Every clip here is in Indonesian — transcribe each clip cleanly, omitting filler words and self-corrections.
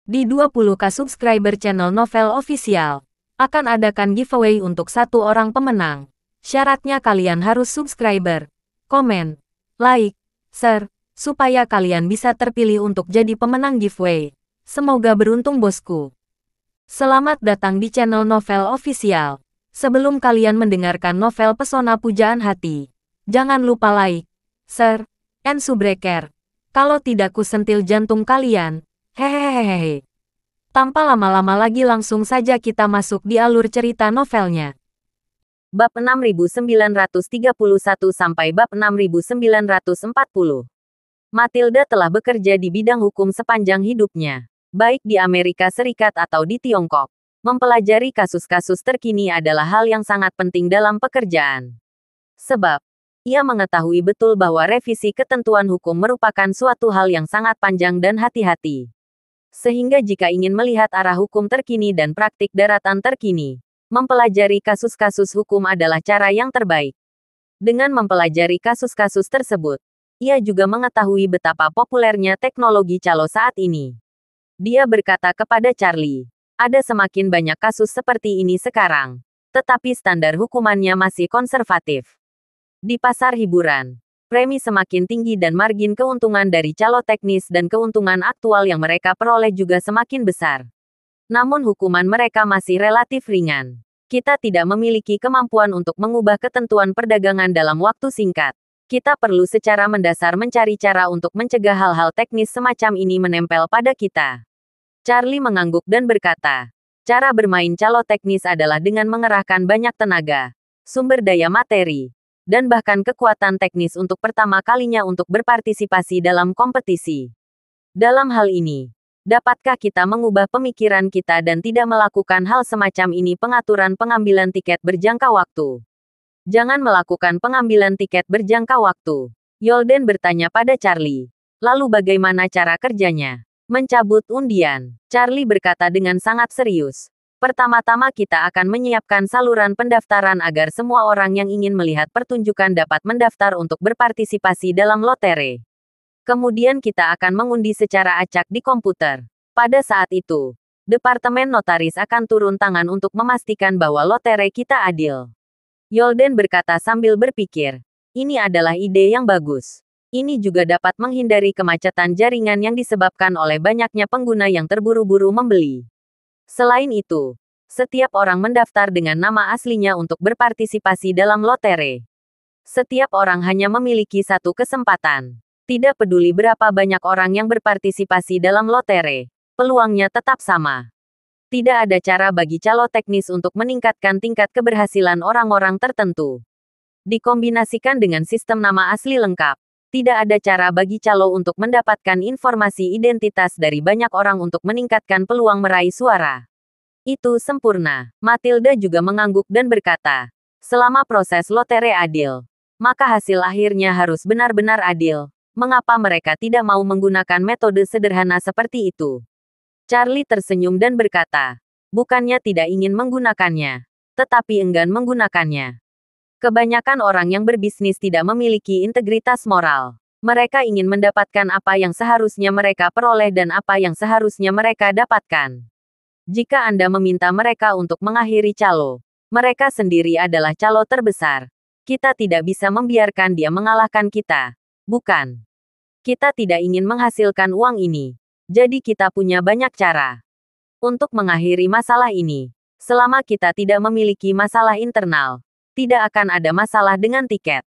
Di 20K subscriber channel Novel Official, akan adakan giveaway untuk satu orang pemenang. Syaratnya kalian harus subscriber, komen, like, share, supaya kalian bisa terpilih untuk jadi pemenang giveaway. Semoga beruntung bosku. Selamat datang di channel Novel Official. Sebelum kalian mendengarkan novel Pesona Pujaan Hati, jangan lupa like, share, and subscribe. Kalau tidak ku sentil jantung kalian. Hehehehe. Tanpa lama-lama lagi langsung saja kita masuk di alur cerita novelnya. Bab 6931 sampai bab 6940. Matilda telah bekerja di bidang hukum sepanjang hidupnya, baik di Amerika Serikat atau di Tiongkok. Mempelajari kasus-kasus terkini adalah hal yang sangat penting dalam pekerjaan. Sebab, ia mengetahui betul bahwa revisi ketentuan hukum merupakan suatu hal yang sangat panjang dan hati-hati. Sehingga jika ingin melihat arah hukum terkini dan praktik daratan terkini, mempelajari kasus-kasus hukum adalah cara yang terbaik. Dengan mempelajari kasus-kasus tersebut, ia juga mengetahui betapa populernya teknologi calo saat ini. Dia berkata kepada Charlie, ada semakin banyak kasus seperti ini sekarang, tetapi standar hukumannya masih konservatif. Di pasar hiburan, premi semakin tinggi dan margin keuntungan dari calo teknis dan keuntungan aktual yang mereka peroleh juga semakin besar. Namun hukuman mereka masih relatif ringan. Kita tidak memiliki kemampuan untuk mengubah ketentuan perdagangan dalam waktu singkat. Kita perlu secara mendasar mencari cara untuk mencegah hal-hal teknis semacam ini menempel pada kita. Charlie mengangguk dan berkata, cara bermain calo teknis adalah dengan mengerahkan banyak tenaga, sumber daya materi, dan bahkan kekuatan teknis untuk pertama kalinya untuk berpartisipasi dalam kompetisi. Dalam hal ini, dapatkah kita mengubah pemikiran kita dan tidak melakukan hal semacam ini? Pengaturan pengambilan tiket berjangka waktu. Jangan melakukan pengambilan tiket berjangka waktu. Yolden bertanya pada Charlie. Lalu bagaimana cara kerjanya? Mencabut undian. Charlie berkata dengan sangat serius. Pertama-tama kita akan menyiapkan saluran pendaftaran agar semua orang yang ingin melihat pertunjukan dapat mendaftar untuk berpartisipasi dalam lotre. Kemudian kita akan mengundi secara acak di komputer. Pada saat itu, Departemen Notaris akan turun tangan untuk memastikan bahwa lotre kita adil. Yolden berkata sambil berpikir, ini adalah ide yang bagus. Ini juga dapat menghindari kemacetan jaringan yang disebabkan oleh banyaknya pengguna yang terburu-buru membeli. Selain itu, setiap orang mendaftar dengan nama aslinya untuk berpartisipasi dalam lotre. Setiap orang hanya memiliki satu kesempatan. Tidak peduli berapa banyak orang yang berpartisipasi dalam lotre, peluangnya tetap sama. Tidak ada cara bagi calo teknis untuk meningkatkan tingkat keberhasilan orang-orang tertentu. Dikombinasikan dengan sistem nama asli lengkap, tidak ada cara bagi calo untuk mendapatkan informasi identitas dari banyak orang untuk meningkatkan peluang meraih suara. Itu sempurna. Matilda juga mengangguk dan berkata, selama proses lotre adil, maka hasil akhirnya harus benar-benar adil. Mengapa mereka tidak mau menggunakan metode sederhana seperti itu? Charlie tersenyum dan berkata, bukannya tidak ingin menggunakannya, tetapi enggan menggunakannya. Kebanyakan orang yang berbisnis tidak memiliki integritas moral. Mereka ingin mendapatkan apa yang seharusnya mereka peroleh dan apa yang seharusnya mereka dapatkan. Jika Anda meminta mereka untuk mengakhiri calo, mereka sendiri adalah calo terbesar. Kita tidak bisa membiarkan dia mengalahkan kita. Bukan. Kita tidak ingin menghasilkan uang ini. Jadi kita punya banyak cara untuk mengakhiri masalah ini. Selama kita tidak memiliki masalah internal, tidak akan ada masalah dengan tiket.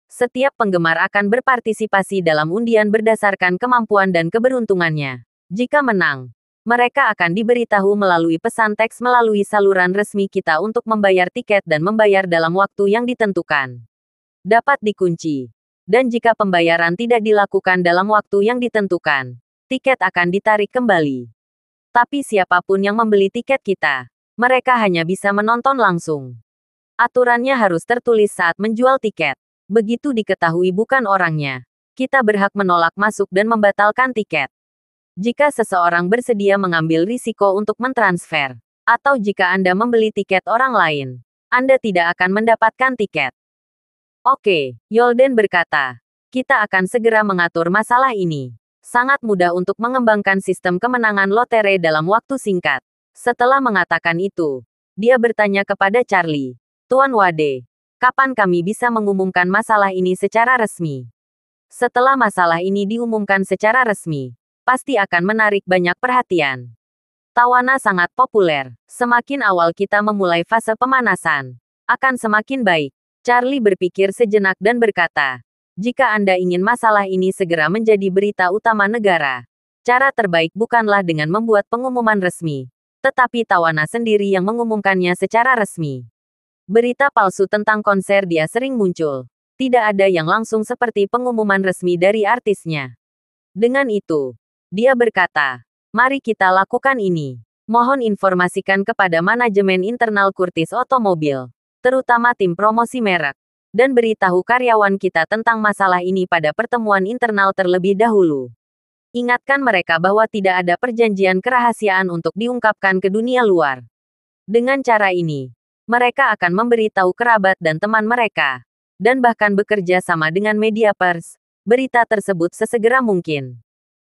Setiap penggemar akan berpartisipasi dalam undian berdasarkan kemampuan dan keberuntungannya. Jika menang, mereka akan diberitahu melalui pesan teks melalui saluran resmi kita untuk membayar tiket dan membayar dalam waktu yang ditentukan. Dapat dikunci. Dan jika pembayaran tidak dilakukan dalam waktu yang ditentukan, tiket akan ditarik kembali. Tapi siapapun yang membeli tiket kita, mereka hanya bisa menonton langsung. Aturannya harus tertulis saat menjual tiket. Begitu diketahui bukan orangnya, kita berhak menolak masuk dan membatalkan tiket. Jika seseorang bersedia mengambil risiko untuk mentransfer, atau jika Anda membeli tiket orang lain, Anda tidak akan mendapatkan tiket. Oke, Yolden berkata, kita akan segera mengatur masalah ini. Sangat mudah untuk mengembangkan sistem kemenangan lotre dalam waktu singkat. Setelah mengatakan itu, dia bertanya kepada Charlie, Tuan Wade, kapan kami bisa mengumumkan masalah ini secara resmi? Setelah masalah ini diumumkan secara resmi, pasti akan menarik banyak perhatian. Tawana sangat populer. Semakin awal kita memulai fase pemanasan, akan semakin baik. Charlie berpikir sejenak dan berkata, jika Anda ingin masalah ini segera menjadi berita utama negara, cara terbaik bukanlah dengan membuat pengumuman resmi, tetapi Tawana sendiri yang mengumumkannya secara resmi. Berita palsu tentang konser dia sering muncul. Tidak ada yang langsung seperti pengumuman resmi dari artisnya. Dengan itu, dia berkata, mari kita lakukan ini. Mohon informasikan kepada manajemen internal Curtis Automobile, terutama tim promosi merek, dan beritahu karyawan kita tentang masalah ini pada pertemuan internal terlebih dahulu. Ingatkan mereka bahwa tidak ada perjanjian kerahasiaan untuk diungkapkan ke dunia luar. Dengan cara ini, mereka akan memberitahu kerabat dan teman mereka, dan bahkan bekerja sama dengan media pers, berita tersebut sesegera mungkin.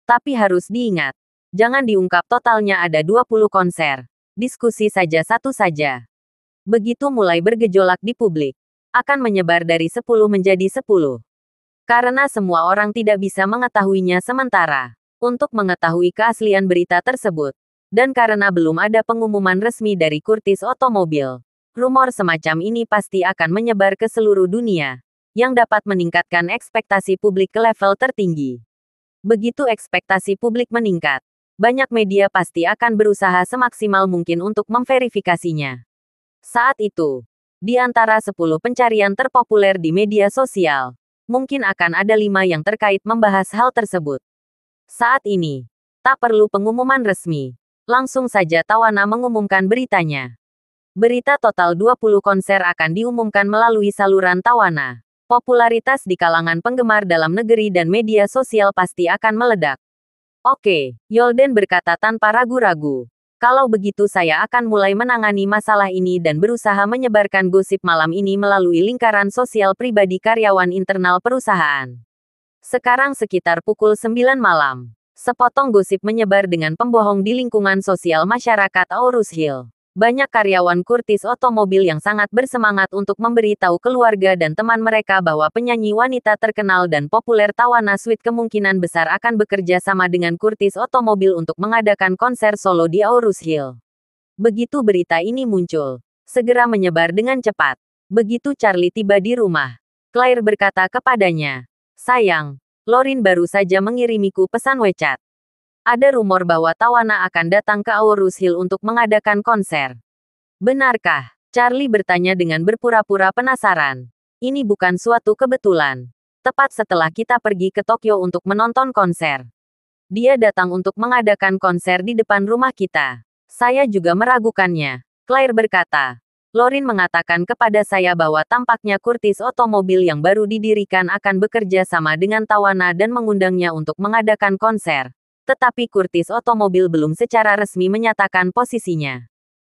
Tapi harus diingat, jangan diungkap totalnya ada 20 konser. Diskusi saja satu saja. Begitu mulai bergejolak di publik, akan menyebar dari 10 menjadi 10. Karena semua orang tidak bisa mengetahuinya sementara. Untuk mengetahui keaslian berita tersebut, dan karena belum ada pengumuman resmi dari Curtis Automobile, rumor semacam ini pasti akan menyebar ke seluruh dunia, yang dapat meningkatkan ekspektasi publik ke level tertinggi. Begitu ekspektasi publik meningkat, banyak media pasti akan berusaha semaksimal mungkin untuk memverifikasinya. Saat itu, di antara 10 pencarian terpopuler di media sosial, mungkin akan ada 5 yang terkait membahas hal tersebut. Saat ini, tak perlu pengumuman resmi, langsung saja Tawana mengumumkan beritanya. Berita total 20 konser akan diumumkan melalui saluran Tawana. Popularitas di kalangan penggemar dalam negeri dan media sosial pasti akan meledak. Oke, Yolden berkata tanpa ragu-ragu. Kalau begitu saya akan mulai menangani masalah ini dan berusaha menyebarkan gosip malam ini melalui lingkaran sosial pribadi karyawan internal perusahaan. Sekarang sekitar pukul 9 malam. Sepotong gosip menyebar dengan pembohong di lingkungan sosial masyarakat Aurus Hill. Banyak karyawan Curtis Automobile yang sangat bersemangat untuk memberitahu keluarga dan teman mereka bahwa penyanyi wanita terkenal dan populer Tawana Sweet kemungkinan besar akan bekerja sama dengan Curtis Automobile untuk mengadakan konser solo di Aurus Hill. Begitu berita ini muncul, segera menyebar dengan cepat. Begitu Charlie tiba di rumah, Claire berkata kepadanya, sayang, Lorin baru saja mengirimiku pesan WeChat. Ada rumor bahwa Tawana akan datang ke Aurus Hill untuk mengadakan konser. Benarkah? Charlie bertanya dengan berpura-pura penasaran. Ini bukan suatu kebetulan. Tepat setelah kita pergi ke Tokyo untuk menonton konser, dia datang untuk mengadakan konser di depan rumah kita. Saya juga meragukannya. Claire berkata. Lorin mengatakan kepada saya bahwa tampaknya Curtis Automobile yang baru didirikan akan bekerja sama dengan Tawana dan mengundangnya untuk mengadakan konser. Tetapi Curtis Automobile belum secara resmi menyatakan posisinya.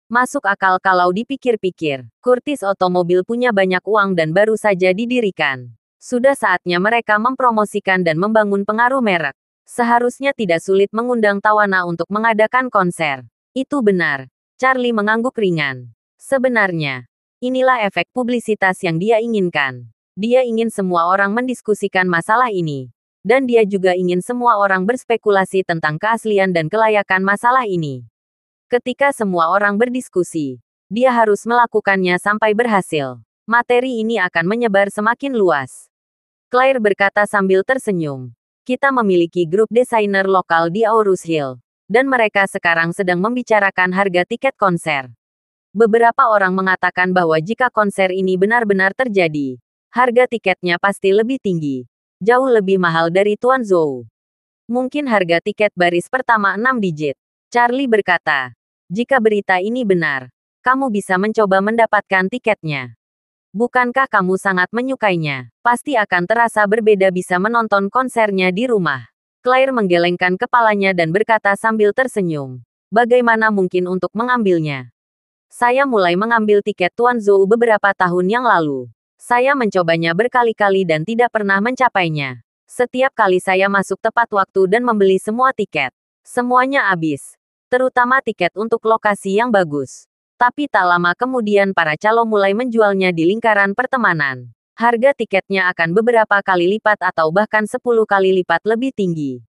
Masuk akal kalau dipikir-pikir. Curtis Automobile punya banyak uang dan baru saja didirikan. Sudah saatnya mereka mempromosikan dan membangun pengaruh merek. Seharusnya tidak sulit mengundang Tawana untuk mengadakan konser. Itu benar. Charlie mengangguk ringan. Sebenarnya, inilah efek publisitas yang dia inginkan. Dia ingin semua orang mendiskusikan masalah ini. Dan dia juga ingin semua orang berspekulasi tentang keaslian dan kelayakan masalah ini. Ketika semua orang berdiskusi, dia harus melakukannya sampai berhasil. Materi ini akan menyebar semakin luas. Claire berkata sambil tersenyum. Kita memiliki grup desainer lokal di Aurus Hill. Dan mereka sekarang sedang membicarakan harga tiket konser. Beberapa orang mengatakan bahwa jika konser ini benar-benar terjadi, harga tiketnya pasti lebih tinggi. Jauh lebih mahal dari Tuan Zhou. Mungkin harga tiket baris pertama 6 digit. Charlie berkata, jika berita ini benar, kamu bisa mencoba mendapatkan tiketnya. Bukankah kamu sangat menyukainya? Pasti akan terasa berbeda bisa menonton konsernya di rumah. Claire menggelengkan kepalanya dan berkata sambil tersenyum. Bagaimana mungkin untuk mengambilnya? Saya mulai mengambil tiket Tuan Zhou beberapa tahun yang lalu. Saya mencobanya berkali-kali dan tidak pernah mencapainya. Setiap kali saya masuk tepat waktu dan membeli semua tiket, semuanya habis. Terutama tiket untuk lokasi yang bagus. Tapi tak lama kemudian para calo mulai menjualnya di lingkaran pertemanan. Harga tiketnya akan beberapa kali lipat atau bahkan 10 kali lipat lebih tinggi.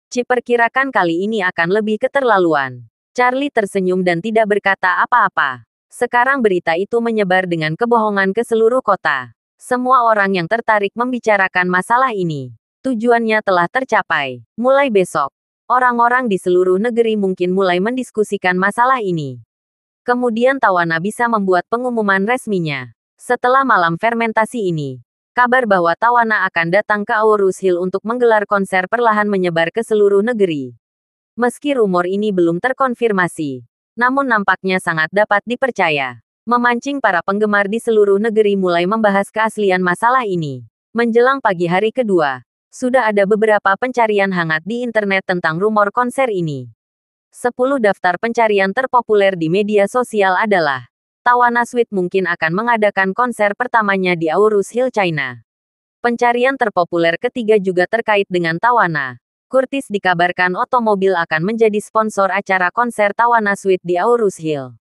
Ciperkirakan kali ini akan lebih keterlaluan. Charlie tersenyum dan tidak berkata apa-apa. Sekarang berita itu menyebar dengan kebohongan ke seluruh kota. Semua orang yang tertarik membicarakan masalah ini. Tujuannya telah tercapai. Mulai besok, orang-orang di seluruh negeri mungkin mulai mendiskusikan masalah ini. Kemudian Tawana bisa membuat pengumuman resminya. Setelah malam fermentasi ini, kabar bahwa Tawana akan datang ke Aurus Hill untuk menggelar konser perlahan menyebar ke seluruh negeri. Meski rumor ini belum terkonfirmasi, namun nampaknya sangat dapat dipercaya. Memancing para penggemar di seluruh negeri mulai membahas keaslian masalah ini. Menjelang pagi hari kedua, sudah ada beberapa pencarian hangat di internet tentang rumor konser ini. 10 daftar pencarian terpopuler di media sosial adalah Tawana Suite mungkin akan mengadakan konser pertamanya di Aurus Hill, China. Pencarian terpopuler ketiga juga terkait dengan Tawana. Curtis dikabarkan otomobil akan menjadi sponsor acara konser Tawana Suite di Aurus Hill.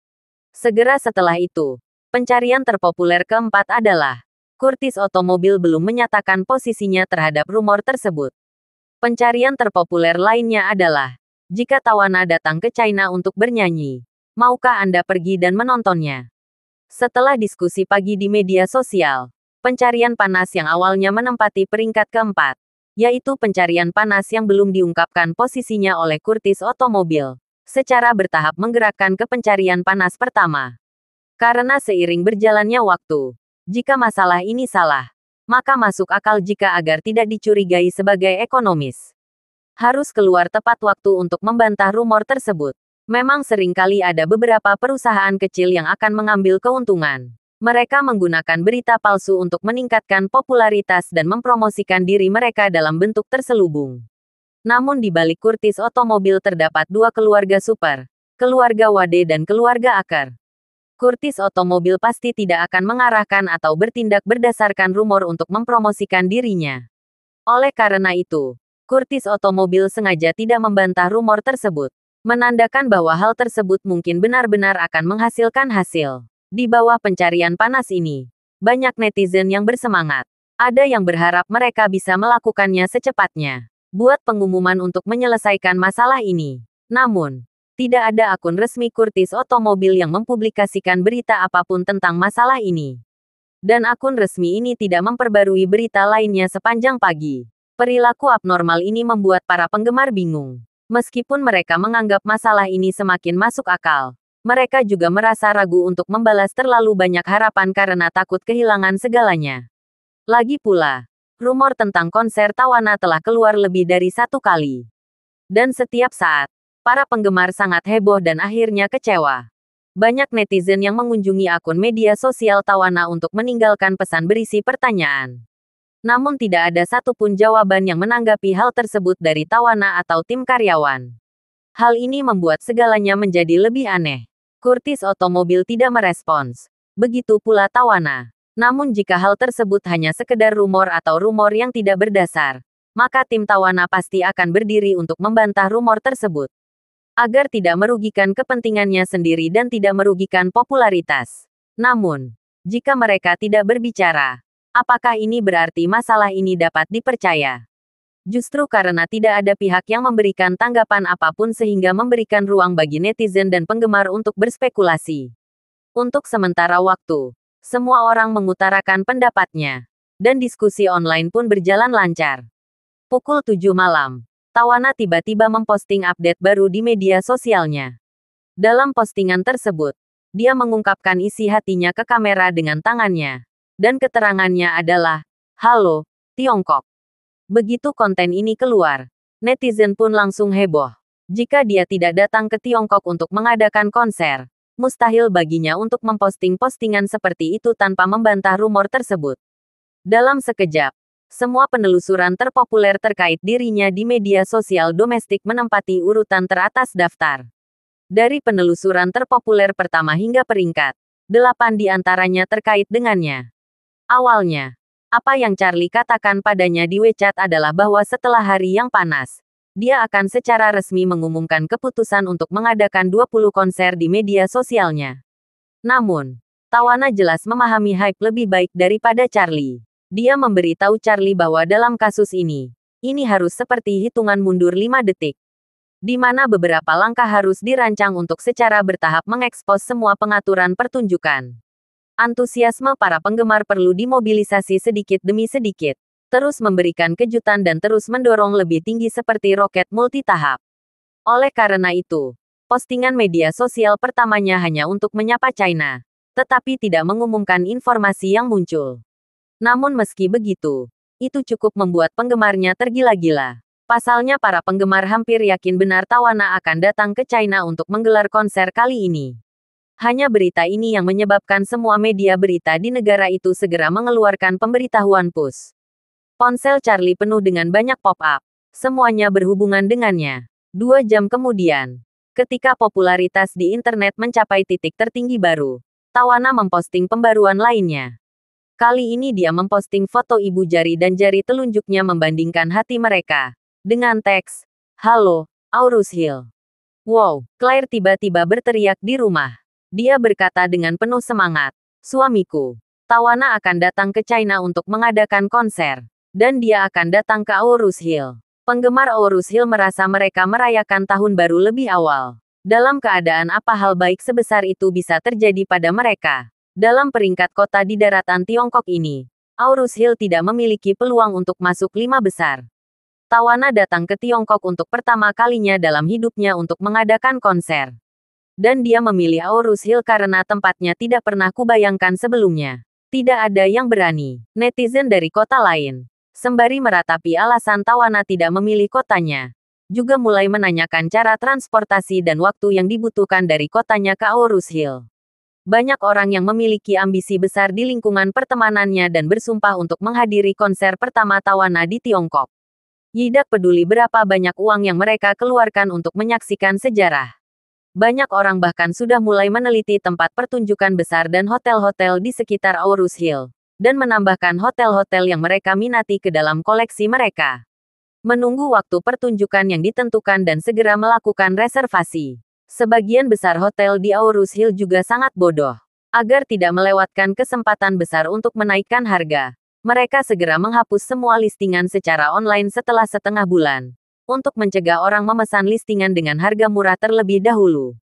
Segera setelah itu, pencarian terpopuler keempat adalah Curtis otomobil belum menyatakan posisinya terhadap rumor tersebut. Pencarian terpopuler lainnya adalah jika Tawana datang ke China untuk bernyanyi, maukah Anda pergi dan menontonnya? Setelah diskusi pagi di media sosial, pencarian panas yang awalnya menempati peringkat keempat, yaitu pencarian panas yang belum diungkapkan posisinya oleh Curtis Otomobil, secara bertahap menggerakkan ke pencarian panas pertama. Karena seiring berjalannya waktu, jika masalah ini salah, maka masuk akal jika agar tidak dicurigai sebagai ekonomis. Harus keluar tepat waktu untuk membantah rumor tersebut. Memang seringkali ada beberapa perusahaan kecil yang akan mengambil keuntungan. Mereka menggunakan berita palsu untuk meningkatkan popularitas dan mempromosikan diri mereka dalam bentuk terselubung. Namun di balik Curtis Otomobil terdapat dua keluarga super, keluarga Wade dan keluarga Aker. Curtis Otomobil pasti tidak akan mengarahkan atau bertindak berdasarkan rumor untuk mempromosikan dirinya. Oleh karena itu, Curtis Otomobil sengaja tidak membantah rumor tersebut. Menandakan bahwa hal tersebut mungkin benar-benar akan menghasilkan hasil. Di bawah pencarian panas ini, banyak netizen yang bersemangat. Ada yang berharap mereka bisa melakukannya secepatnya. Buat pengumuman untuk menyelesaikan masalah ini. Namun, tidak ada akun resmi Curtis Otomobil yang mempublikasikan berita apapun tentang masalah ini. Dan akun resmi ini tidak memperbarui berita lainnya sepanjang pagi. Perilaku abnormal ini membuat para penggemar bingung. Meskipun mereka menganggap masalah ini semakin masuk akal, mereka juga merasa ragu untuk membalas terlalu banyak harapan karena takut kehilangan segalanya. Lagi pula, rumor tentang konser Tawana telah keluar lebih dari satu kali. Dan setiap saat, para penggemar sangat heboh dan akhirnya kecewa. Banyak netizen yang mengunjungi akun media sosial Tawana untuk meninggalkan pesan berisi pertanyaan. Namun tidak ada satupun jawaban yang menanggapi hal tersebut dari Tawana atau tim karyawan. Hal ini membuat segalanya menjadi lebih aneh. Curtis Otomobil tidak merespons. Begitu pula Tawana. Namun jika hal tersebut hanya sekedar rumor atau rumor yang tidak berdasar, maka tim Tawana pasti akan berdiri untuk membantah rumor tersebut. Agar tidak merugikan kepentingannya sendiri dan tidak merugikan popularitas. Namun, jika mereka tidak berbicara, apakah ini berarti masalah ini dapat dipercaya? Justru karena tidak ada pihak yang memberikan tanggapan apapun sehingga memberikan ruang bagi netizen dan penggemar untuk berspekulasi. Untuk sementara waktu, semua orang mengutarakan pendapatnya. Dan diskusi online pun berjalan lancar. Pukul 7 malam, Tawana tiba-tiba memposting update baru di media sosialnya. Dalam postingan tersebut, dia mengungkapkan isi hatinya ke kamera dengan tangannya. Dan keterangannya adalah, "Halo, Tiongkok." Begitu konten ini keluar, netizen pun langsung heboh. Jika dia tidak datang ke Tiongkok untuk mengadakan konser, mustahil baginya untuk memposting postingan seperti itu tanpa membantah rumor tersebut. Dalam sekejap, semua penelusuran terpopuler terkait dirinya di media sosial domestik menempati urutan teratas daftar. Dari penelusuran terpopuler pertama hingga peringkat, 8 di antaranya terkait dengannya. Awalnya, Apa yang Charlie katakan padanya di WeChat adalah bahwa setelah hari yang panas, dia akan secara resmi mengumumkan keputusan untuk mengadakan 20 konser di media sosialnya. Namun, Tawana jelas memahami hype lebih baik daripada Charlie. Dia memberitahu Charlie bahwa dalam kasus ini harus seperti hitungan mundur 5 detik. Di mana beberapa langkah harus dirancang untuk secara bertahap mengekspos semua pengaturan pertunjukan. Antusiasme para penggemar perlu dimobilisasi sedikit demi sedikit. Terus memberikan kejutan dan terus mendorong lebih tinggi seperti roket multitahap. Oleh karena itu, postingan media sosial pertamanya hanya untuk menyapa China, tetapi tidak mengumumkan informasi yang muncul. Namun meski begitu, itu cukup membuat penggemarnya tergila-gila. Pasalnya para penggemar hampir yakin benar Tawana akan datang ke China untuk menggelar konser kali ini. Hanya berita ini yang menyebabkan semua media berita di negara itu segera mengeluarkan pemberitahuan push. Ponsel Charlie penuh dengan banyak pop-up. Semuanya berhubungan dengannya. 2 jam kemudian, ketika popularitas di internet mencapai titik tertinggi baru, Tawana memposting pembaruan lainnya. Kali ini dia memposting foto ibu jari dan jari telunjuknya membandingkan hati mereka. Dengan teks, "Halo, Aurus Hill." Wow, Claire tiba-tiba berteriak di rumah. Dia berkata dengan penuh semangat, "Suamiku, Tawana akan datang ke China untuk mengadakan konser. Dan dia akan datang ke Aurus Hill." Penggemar Aurus Hill merasa mereka merayakan tahun baru lebih awal. Dalam keadaan apa hal baik sebesar itu bisa terjadi pada mereka? Dalam peringkat kota di daratan Tiongkok ini, Aurus Hill tidak memiliki peluang untuk masuk 5 besar. Tawana datang ke Tiongkok untuk pertama kalinya dalam hidupnya untuk mengadakan konser. Dan dia memilih Aurus Hill karena tempatnya tidak pernah kubayangkan sebelumnya. Tidak ada yang berani. Netizen dari kota lain, sembari meratapi alasan Tawana tidak memilih kotanya, juga mulai menanyakan cara transportasi dan waktu yang dibutuhkan dari kotanya ke Aurus Hill. Banyak orang yang memiliki ambisi besar di lingkungan pertemanannya dan bersumpah untuk menghadiri konser pertama Tawana di Tiongkok. Tidak peduli berapa banyak uang yang mereka keluarkan untuk menyaksikan sejarah. Banyak orang bahkan sudah mulai meneliti tempat pertunjukan besar dan hotel-hotel di sekitar Aurus Hill, dan menambahkan hotel-hotel yang mereka minati ke dalam koleksi mereka. Menunggu waktu pertunjukan yang ditentukan dan segera melakukan reservasi. Sebagian besar hotel di Aurus Hill juga sangat bodoh. Agar tidak melewatkan kesempatan besar untuk menaikkan harga, mereka segera menghapus semua listingan secara online setelah setengah bulan, untuk mencegah orang memesan listingan dengan harga murah terlebih dahulu.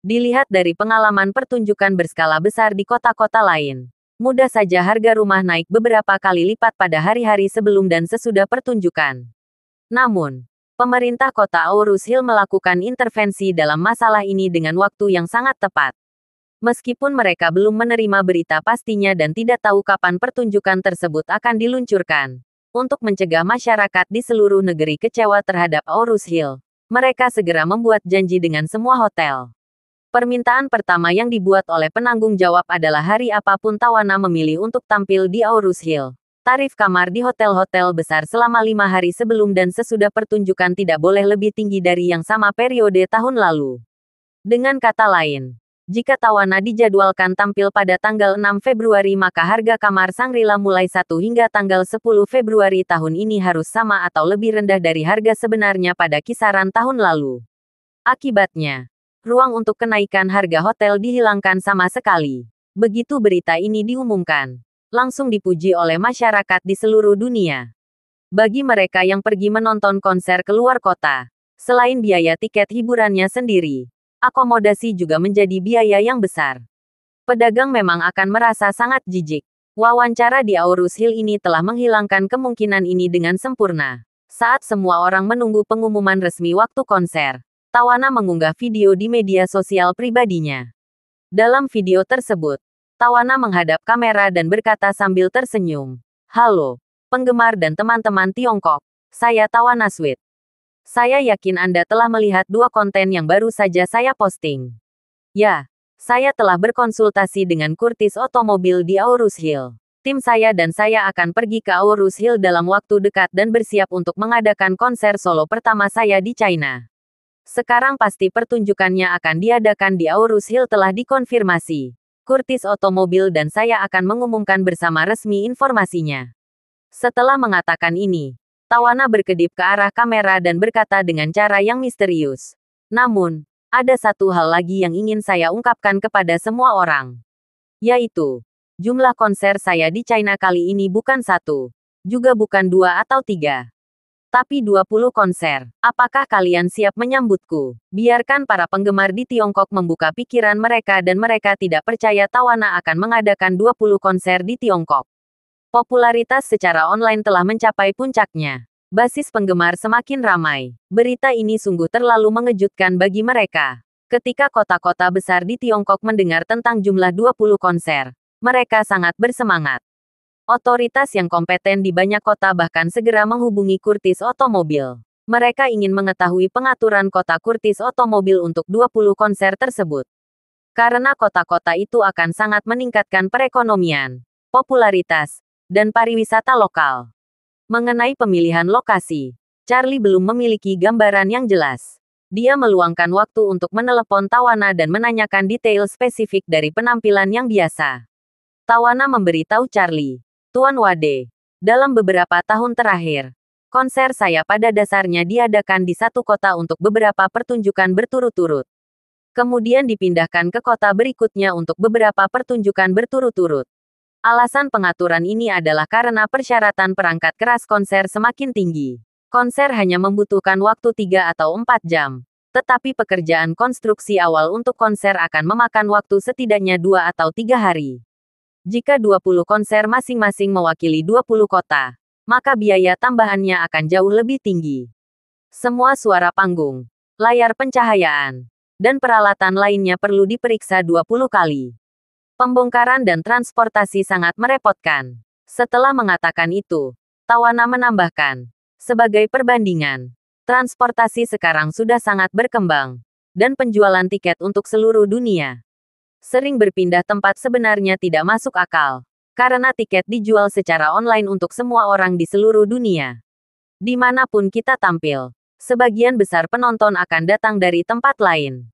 Dilihat dari pengalaman pertunjukan berskala besar di kota-kota lain, mudah saja harga rumah naik beberapa kali lipat pada hari-hari sebelum dan sesudah pertunjukan. Namun, pemerintah kota Aurus Hill melakukan intervensi dalam masalah ini dengan waktu yang sangat tepat. Meskipun mereka belum menerima berita pastinya dan tidak tahu kapan pertunjukan tersebut akan diluncurkan, untuk mencegah masyarakat di seluruh negeri kecewa terhadap Aurus Hill, mereka segera membuat janji dengan semua hotel. Permintaan pertama yang dibuat oleh penanggung jawab adalah hari apapun Tawana memilih untuk tampil di Aurus Hill. Tarif kamar di hotel-hotel besar selama 5 hari sebelum dan sesudah pertunjukan tidak boleh lebih tinggi dari yang sama periode tahun lalu. Dengan kata lain, jika Tawana dijadwalkan tampil pada tanggal 6 Februari maka harga kamar Shangri-La mulai 1 hingga tanggal 10 Februari tahun ini harus sama atau lebih rendah dari harga sebenarnya pada kisaran tahun lalu. Akibatnya, ruang untuk kenaikan harga hotel dihilangkan sama sekali. Begitu berita ini diumumkan, langsung dipuji oleh masyarakat di seluruh dunia. Bagi mereka yang pergi menonton konser keluar kota, selain biaya tiket hiburannya sendiri, akomodasi juga menjadi biaya yang besar. Pedagang memang akan merasa sangat jijik. Wawancara di Aurus Hill ini telah menghilangkan kemungkinan ini dengan sempurna. Saat semua orang menunggu pengumuman resmi waktu konser, Tawana mengunggah video di media sosial pribadinya. Dalam video tersebut, Tawana menghadap kamera dan berkata sambil tersenyum, "Halo, penggemar dan teman-teman Tiongkok, saya Tawana Sweet. Saya yakin Anda telah melihat 2 konten yang baru saja saya posting. Ya, saya telah berkonsultasi dengan Curtis Otomobil di Aurus Hill. Tim saya dan saya akan pergi ke Aurus Hill dalam waktu dekat dan bersiap untuk mengadakan konser solo pertama saya di China. Sekarang pasti pertunjukannya akan diadakan di Aurus Hill telah dikonfirmasi. Curtis Otomobil dan saya akan mengumumkan bersama resmi informasinya. Setelah mengatakan ini, Tawana berkedip ke arah kamera dan berkata dengan cara yang misterius. Namun, ada satu hal lagi yang ingin saya ungkapkan kepada semua orang. Yaitu, jumlah konser saya di China kali ini bukan satu, juga bukan 2 atau 3. Tapi 20 konser. Apakah kalian siap menyambutku? Biarkan para penggemar di Tiongkok membuka pikiran mereka dan mereka tidak percaya Tawana akan mengadakan 20 konser di Tiongkok. Popularitas secara online telah mencapai puncaknya. Basis penggemar semakin ramai. Berita ini sungguh terlalu mengejutkan bagi mereka. Ketika kota-kota besar di Tiongkok mendengar tentang jumlah 20 konser, mereka sangat bersemangat. Otoritas yang kompeten di banyak kota bahkan segera menghubungi Curtis Automobile. Mereka ingin mengetahui pengaturan kota Curtis Automobile untuk 20 konser tersebut. Karena kota-kota itu akan sangat meningkatkan perekonomian, popularitas, dan pariwisata lokal. Mengenai pemilihan lokasi, Charlie belum memiliki gambaran yang jelas. Dia meluangkan waktu untuk menelepon Tawana dan menanyakan detail spesifik dari penampilan yang biasa. Tawana memberitahu Charlie, Tuan Wade, dalam beberapa tahun terakhir, konser saya pada dasarnya diadakan di satu kota untuk beberapa pertunjukan berturut-turut. Kemudian dipindahkan ke kota berikutnya untuk beberapa pertunjukan berturut-turut. Alasan pengaturan ini adalah karena persyaratan perangkat keras konser semakin tinggi. Konser hanya membutuhkan waktu 3 atau 4 jam. Tetapi pekerjaan konstruksi awal untuk konser akan memakan waktu setidaknya 2 atau 3 hari. Jika 20 konser masing-masing mewakili 20 kota, maka biaya tambahannya akan jauh lebih tinggi. Semua suara panggung, layar pencahayaan, dan peralatan lainnya perlu diperiksa 20 kali. Pembongkaran dan transportasi sangat merepotkan. Setelah mengatakan itu, Tawana menambahkan, sebagai perbandingan, transportasi sekarang sudah sangat berkembang, dan penjualan tiket untuk seluruh dunia sering berpindah tempat sebenarnya tidak masuk akal, karena tiket dijual secara online untuk semua orang di seluruh dunia. Dimanapun kita tampil, sebagian besar penonton akan datang dari tempat lain.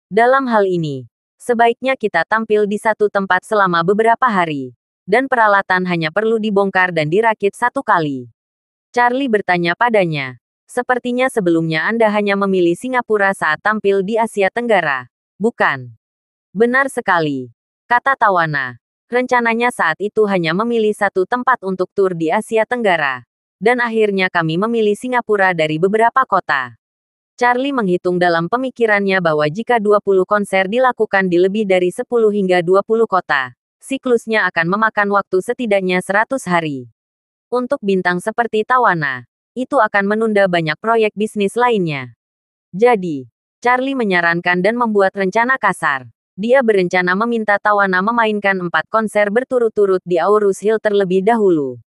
Dalam hal ini, sebaiknya kita tampil di satu tempat selama beberapa hari, dan peralatan hanya perlu dibongkar dan dirakit satu kali. Charlie bertanya padanya, sepertinya sebelumnya Anda hanya memilih Singapura saat tampil di Asia Tenggara, bukan? Benar sekali, kata Tawana. Rencananya saat itu hanya memilih satu tempat untuk tur di Asia Tenggara, dan akhirnya kami memilih Singapura dari beberapa kota. Charlie menghitung dalam pemikirannya bahwa jika 20 konser dilakukan di lebih dari 10 hingga 20 kota, siklusnya akan memakan waktu setidaknya 100 hari. Untuk bintang seperti Tawana, itu akan menunda banyak proyek bisnis lainnya. Jadi, Charlie menyarankan dan membuat rencana kasar. Dia berencana meminta Tawana memainkan 4 konser berturut-turut di Aurus Hill terlebih dahulu.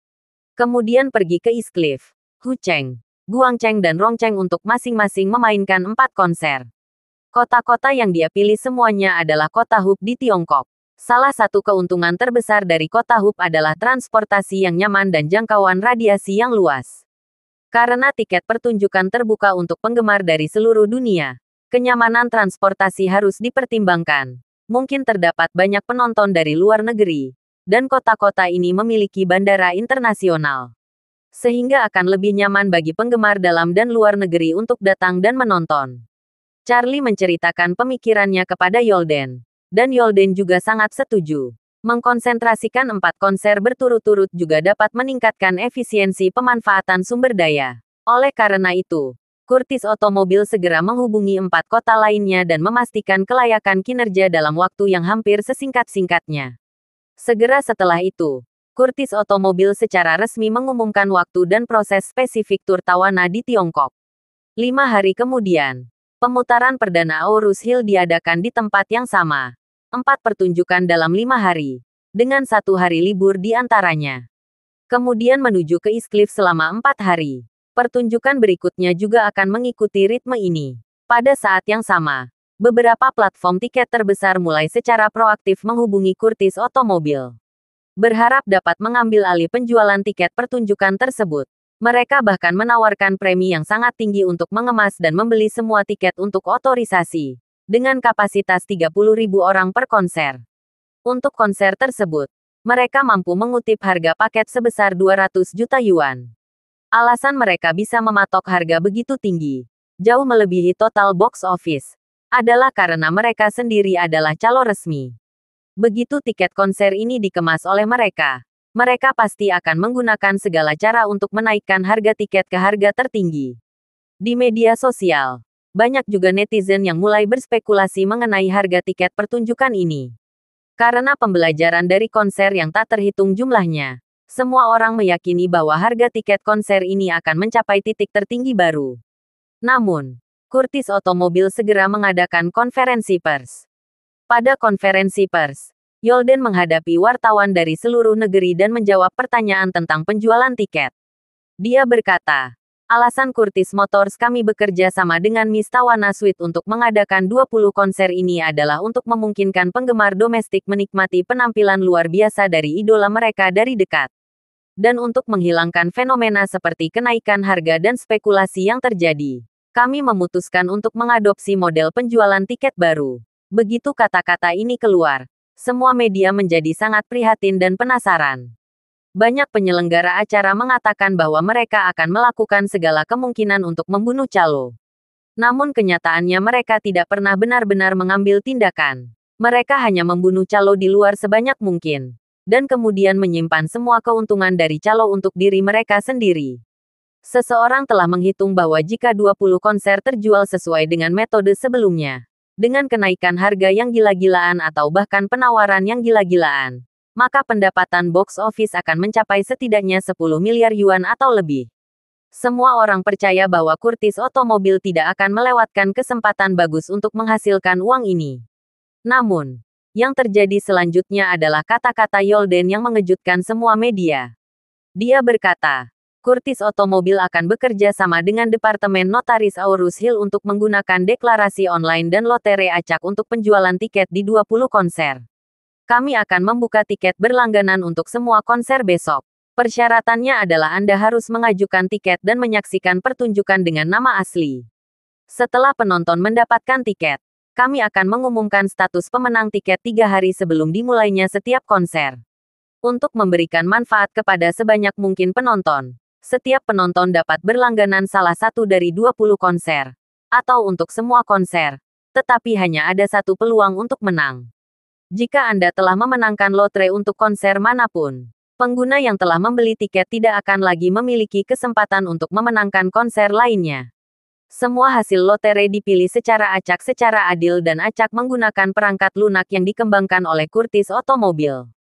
Kemudian pergi ke East Cliff, Hucheng, Guangcheng dan Rongcheng untuk masing-masing memainkan 4 konser. Kota-kota yang dia pilih semuanya adalah kota hub di Tiongkok. Salah satu keuntungan terbesar dari kota hub adalah transportasi yang nyaman dan jangkauan radiasi yang luas. Karena tiket pertunjukan terbuka untuk penggemar dari seluruh dunia, kenyamanan transportasi harus dipertimbangkan. Mungkin terdapat banyak penonton dari luar negeri, dan kota-kota ini memiliki bandara internasional. Sehingga akan lebih nyaman bagi penggemar dalam dan luar negeri untuk datang dan menonton. Charlie menceritakan pemikirannya kepada Yolden, dan Yolden juga sangat setuju. Mengkonsentrasikan 4 konser berturut-turut juga dapat meningkatkan efisiensi pemanfaatan sumber daya. Oleh karena itu, Curtis Automobile segera menghubungi 4 kota lainnya dan memastikan kelayakan kinerja dalam waktu yang hampir sesingkat-singkatnya. Segera setelah itu, Curtis Automobile secara resmi mengumumkan waktu dan proses spesifik tur Tawana di Tiongkok. 5 hari kemudian, pemutaran perdana Aurus Hill diadakan di tempat yang sama. 4 pertunjukan dalam 5 hari, dengan 1 hari libur di antaranya. Kemudian menuju ke East Cliff selama 4 hari. Pertunjukan berikutnya juga akan mengikuti ritme ini. Pada saat yang sama, beberapa platform tiket terbesar mulai secara proaktif menghubungi Curtis Automobile. Berharap dapat mengambil alih penjualan tiket pertunjukan tersebut. Mereka bahkan menawarkan premi yang sangat tinggi untuk mengemas dan membeli semua tiket untuk otorisasi, dengan kapasitas 30.000 orang per konser. Untuk konser tersebut, mereka mampu mengutip harga paket sebesar 200 juta yuan. Alasan mereka bisa mematok harga begitu tinggi, jauh melebihi total box office, adalah karena mereka sendiri adalah calo resmi. Begitu tiket konser ini dikemas oleh mereka, mereka pasti akan menggunakan segala cara untuk menaikkan harga tiket ke harga tertinggi. Di media sosial, banyak juga netizen yang mulai berspekulasi mengenai harga tiket pertunjukan ini. Karena pembelajaran dari konser yang tak terhitung jumlahnya, semua orang meyakini bahwa harga tiket konser ini akan mencapai titik tertinggi baru. Namun, Curtis Automobile segera mengadakan konferensi pers. Pada konferensi pers, Yolden menghadapi wartawan dari seluruh negeri dan menjawab pertanyaan tentang penjualan tiket. Dia berkata, alasan Curtis Motors kami bekerja sama dengan Miss Tawana Suite untuk mengadakan 20 konser ini adalah untuk memungkinkan penggemar domestik menikmati penampilan luar biasa dari idola mereka dari dekat. Dan untuk menghilangkan fenomena seperti kenaikan harga dan spekulasi yang terjadi, kami memutuskan untuk mengadopsi model penjualan tiket baru. Begitu kata-kata ini keluar, semua media menjadi sangat prihatin dan penasaran. Banyak penyelenggara acara mengatakan bahwa mereka akan melakukan segala kemungkinan untuk membunuh calo. Namun kenyataannya mereka tidak pernah benar-benar mengambil tindakan. Mereka hanya membunuh calo di luar sebanyak mungkin, dan kemudian menyimpan semua keuntungan dari calo untuk diri mereka sendiri. Seseorang telah menghitung bahwa jika 20 konser terjual sesuai dengan metode sebelumnya, dengan kenaikan harga yang gila-gilaan atau bahkan penawaran yang gila-gilaan, maka pendapatan box office akan mencapai setidaknya 10 miliar yuan atau lebih. Semua orang percaya bahwa Curtis Automobile tidak akan melewatkan kesempatan bagus untuk menghasilkan uang ini. Namun, yang terjadi selanjutnya adalah kata-kata Yolden yang mengejutkan semua media. Dia berkata, Curtis Automobile akan bekerja sama dengan Departemen Notaris Aurus Hill untuk menggunakan deklarasi online dan lotre acak untuk penjualan tiket di 20 konser. Kami akan membuka tiket berlangganan untuk semua konser besok. Persyaratannya adalah Anda harus mengajukan tiket dan menyaksikan pertunjukan dengan nama asli. Setelah penonton mendapatkan tiket, kami akan mengumumkan status pemenang tiket 3 hari sebelum dimulainya setiap konser. Untuk memberikan manfaat kepada sebanyak mungkin penonton, setiap penonton dapat berlangganan salah satu dari 20 konser, atau untuk semua konser, tetapi hanya ada satu peluang untuk menang. Jika Anda telah memenangkan lotre untuk konser manapun, pengguna yang telah membeli tiket tidak akan lagi memiliki kesempatan untuk memenangkan konser lainnya. Semua hasil lotre dipilih secara acak secara adil dan acak menggunakan perangkat lunak yang dikembangkan oleh Curtis Automobile.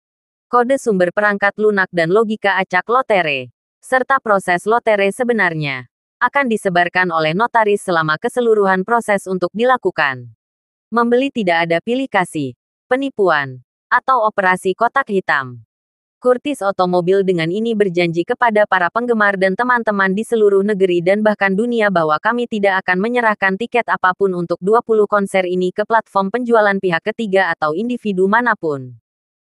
Kode sumber perangkat lunak dan logika acak lotre, serta proses lotre sebenarnya, akan disebarkan oleh notaris selama keseluruhan proses untuk dilakukan. Membeli tidak ada pilih kasih, penipuan, atau operasi kotak hitam. Curtis Automobile dengan ini berjanji kepada para penggemar dan teman-teman di seluruh negeri dan bahkan dunia bahwa kami tidak akan menyerahkan tiket apapun untuk 20 konser ini ke platform penjualan pihak ketiga atau individu manapun.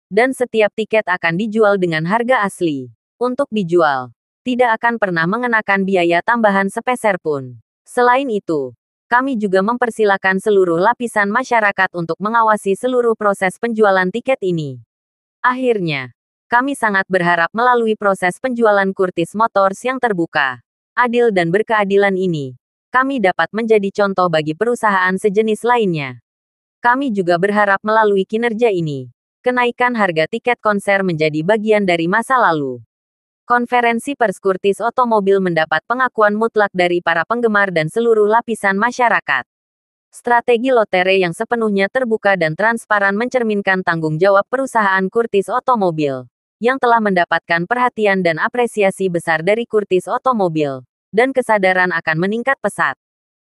Dan setiap tiket akan dijual dengan harga asli. Untuk dijual, tidak akan pernah mengenakan biaya tambahan sepeser pun. Selain itu, kami juga mempersilakan seluruh lapisan masyarakat untuk mengawasi seluruh proses penjualan tiket ini. Akhirnya, kami sangat berharap melalui proses penjualan Curtis Motors yang terbuka, adil dan berkeadilan ini, kami dapat menjadi contoh bagi perusahaan sejenis lainnya. Kami juga berharap melalui kinerja ini, kenaikan harga tiket konser menjadi bagian dari masa lalu. Konferensi pers Curtis Automobile mendapat pengakuan mutlak dari para penggemar dan seluruh lapisan masyarakat. Strategi lotre yang sepenuhnya terbuka dan transparan mencerminkan tanggung jawab perusahaan Curtis Automobile, yang telah mendapatkan perhatian dan apresiasi besar dari Curtis Automobile, dan kesadaran akan meningkat pesat.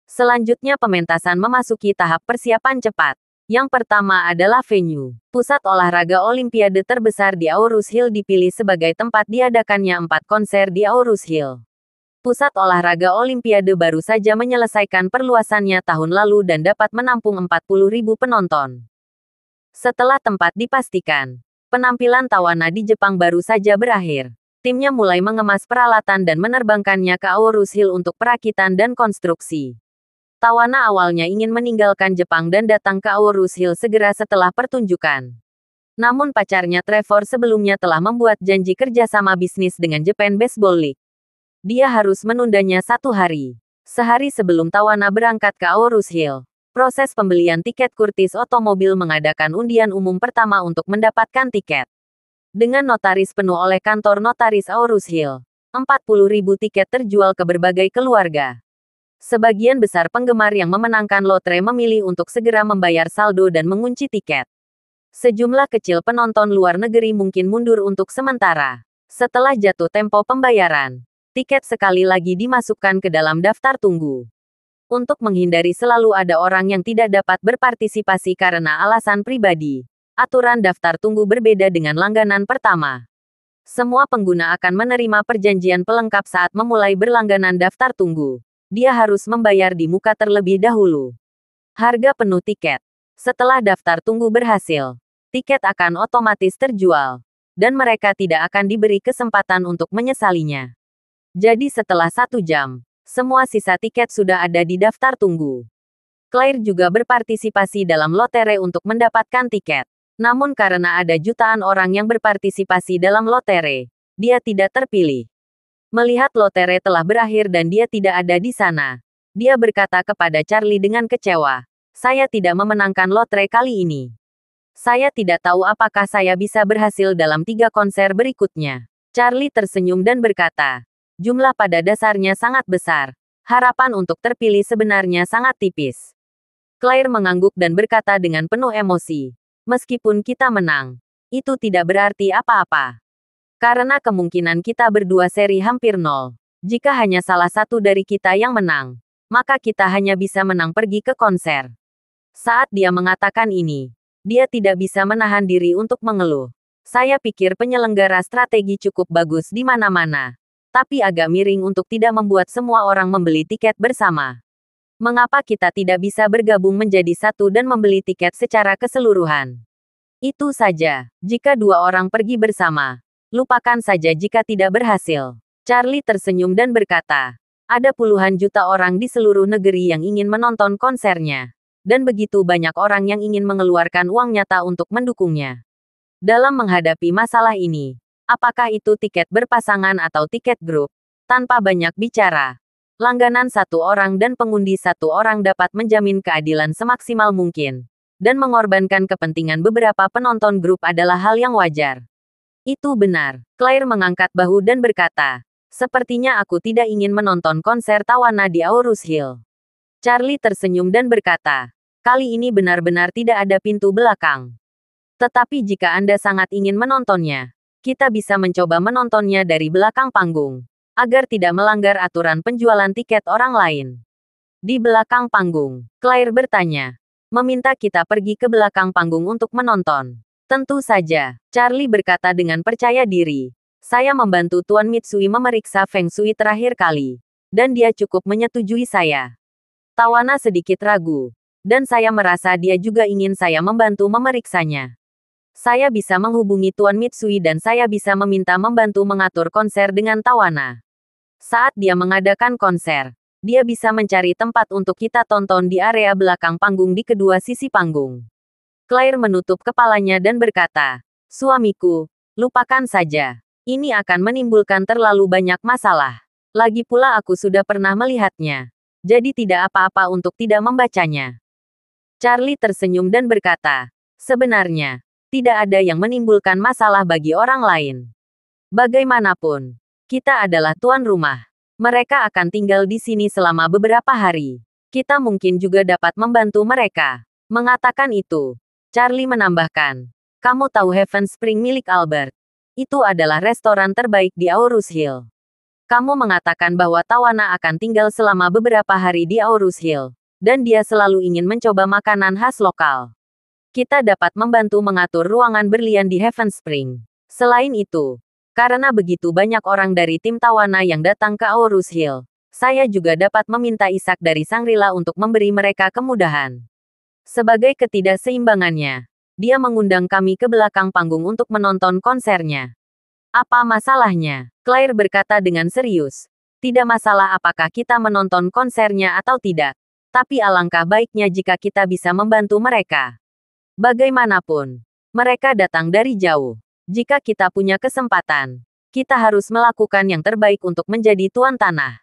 Selanjutnya pementasan memasuki tahap persiapan cepat. Yang pertama adalah venue. Pusat olahraga Olimpiade terbesar di Aurus Hill dipilih sebagai tempat diadakannya 4 konser di Aurus Hill. Pusat olahraga Olimpiade baru saja menyelesaikan perluasannya tahun lalu dan dapat menampung 40.000 penonton. Setelah tempat dipastikan, penampilan Tawana di Jepang baru saja berakhir. Timnya mulai mengemas peralatan dan menerbangkannya ke Aurus Hill untuk perakitan dan konstruksi. Tawana awalnya ingin meninggalkan Jepang dan datang ke Aurus Hill segera setelah pertunjukan. Namun pacarnya Trevor sebelumnya telah membuat janji kerjasama bisnis dengan Japan Baseball League. Dia harus menundanya 1 hari. Sehari sebelum Tawana berangkat ke Aorus Hill. Proses pembelian tiket Curtis Otomobil mengadakan undian umum pertama untuk mendapatkan tiket. Dengan notaris penuh oleh kantor notaris Aorus Hill. 40.000 tiket terjual ke berbagai keluarga. Sebagian besar penggemar yang memenangkan lotre memilih untuk segera membayar saldo dan mengunci tiket. Sejumlah kecil penonton luar negeri mungkin mundur untuk sementara. Setelah jatuh tempo pembayaran, tiket sekali lagi dimasukkan ke dalam daftar tunggu. Untuk menghindari selalu ada orang yang tidak dapat berpartisipasi karena alasan pribadi, aturan daftar tunggu berbeda dengan langganan pertama. Semua pengguna akan menerima perjanjian pelengkap saat memulai berlangganan daftar tunggu. Dia harus membayar di muka terlebih dahulu. Harga penuh tiket. Setelah daftar tunggu berhasil, tiket akan otomatis terjual, dan mereka tidak akan diberi kesempatan untuk menyesalinya. Jadi setelah 1 jam, semua sisa tiket sudah ada di daftar tunggu. Claire juga berpartisipasi dalam lotre untuk mendapatkan tiket. Namun karena ada jutaan orang yang berpartisipasi dalam lotre, dia tidak terpilih. Melihat lotre telah berakhir dan dia tidak ada di sana, dia berkata kepada Charlie dengan kecewa, "Saya tidak memenangkan lotre kali ini. Saya tidak tahu apakah saya bisa berhasil dalam 3 konser berikutnya." Charlie tersenyum dan berkata, "Jumlah pada dasarnya sangat besar. Harapan untuk terpilih sebenarnya sangat tipis." Claire mengangguk dan berkata dengan penuh emosi, "Meskipun kita menang, itu tidak berarti apa-apa. Karena kemungkinan kita berdua seri hampir nol. Jika hanya salah satu dari kita yang menang, maka kita hanya bisa menang pergi ke konser." Saat dia mengatakan ini, dia tidak bisa menahan diri untuk mengeluh. "Saya pikir penyelenggara strategi cukup bagus di mana-mana, tapi agak miring untuk tidak membuat semua orang membeli tiket bersama. Mengapa kita tidak bisa bergabung menjadi satu dan membeli tiket secara keseluruhan? Itu saja, jika 2 orang pergi bersama. Lupakan saja jika tidak berhasil." Charlie tersenyum dan berkata, "Ada puluhan juta orang di seluruh negeri yang ingin menonton konsernya. Dan begitu banyak orang yang ingin mengeluarkan uang nyata untuk mendukungnya. Dalam menghadapi masalah ini, apakah itu tiket berpasangan atau tiket grup, tanpa banyak bicara, langganan 1 orang dan pengundi 1 orang dapat menjamin keadilan semaksimal mungkin. Dan mengorbankan kepentingan beberapa penonton grup adalah hal yang wajar." "Itu benar." Claire mengangkat bahu dan berkata, "Sepertinya aku tidak ingin menonton konser Tawana di Aorus Hill." Charlie tersenyum dan berkata, "Kali ini benar-benar tidak ada pintu belakang. Tetapi jika Anda sangat ingin menontonnya, kita bisa mencoba menontonnya dari belakang panggung, agar tidak melanggar aturan penjualan tiket orang lain." "Di belakang panggung?" Claire bertanya. "Meminta kita pergi ke belakang panggung untuk menonton?" "Tentu saja," Charlie berkata dengan percaya diri. "Saya membantu Tuan Mitsui memeriksa Feng Shui terakhir kali, dan dia cukup menyetujui saya." Tawana sedikit ragu, dan saya merasa dia juga ingin saya membantu memeriksanya. "Saya bisa menghubungi Tuan Mitsui dan saya bisa meminta membantu mengatur konser dengan Tawana. Saat dia mengadakan konser, dia bisa mencari tempat untuk kita tonton di area belakang panggung di kedua sisi panggung." Claire menutup kepalanya dan berkata, "Suamiku, lupakan saja. Ini akan menimbulkan terlalu banyak masalah. Lagi pula aku sudah pernah melihatnya. Jadi tidak apa-apa untuk tidak membacanya." Charlie tersenyum dan berkata, "Sebenarnya, tidak ada yang menimbulkan masalah bagi orang lain. Bagaimanapun, kita adalah tuan rumah. Mereka akan tinggal di sini selama beberapa hari. Kita mungkin juga dapat membantu mereka." Mengatakan itu, Charlie menambahkan, "Kamu tahu Heaven Spring milik Albert? Itu adalah restoran terbaik di Aorus Hill. Kamu mengatakan bahwa Tawana akan tinggal selama beberapa hari di Aorus Hill, dan dia selalu ingin mencoba makanan khas lokal. Kita dapat membantu mengatur ruangan berlian di Heaven Spring. Selain itu, karena begitu banyak orang dari tim Tawana yang datang ke Aorus Hill, saya juga dapat meminta Ishak dari Shangri-La untuk memberi mereka kemudahan. Sebagai ketidakseimbangannya, dia mengundang kami ke belakang panggung untuk menonton konsernya." "Apa masalahnya?" Claire berkata dengan serius. "Tidak masalah apakah kita menonton konsernya atau tidak. Tapi alangkah baiknya jika kita bisa membantu mereka. Bagaimanapun, Mereka datang dari jauh. Jika kita punya kesempatan, kita harus melakukan yang terbaik untuk menjadi tuan tanah.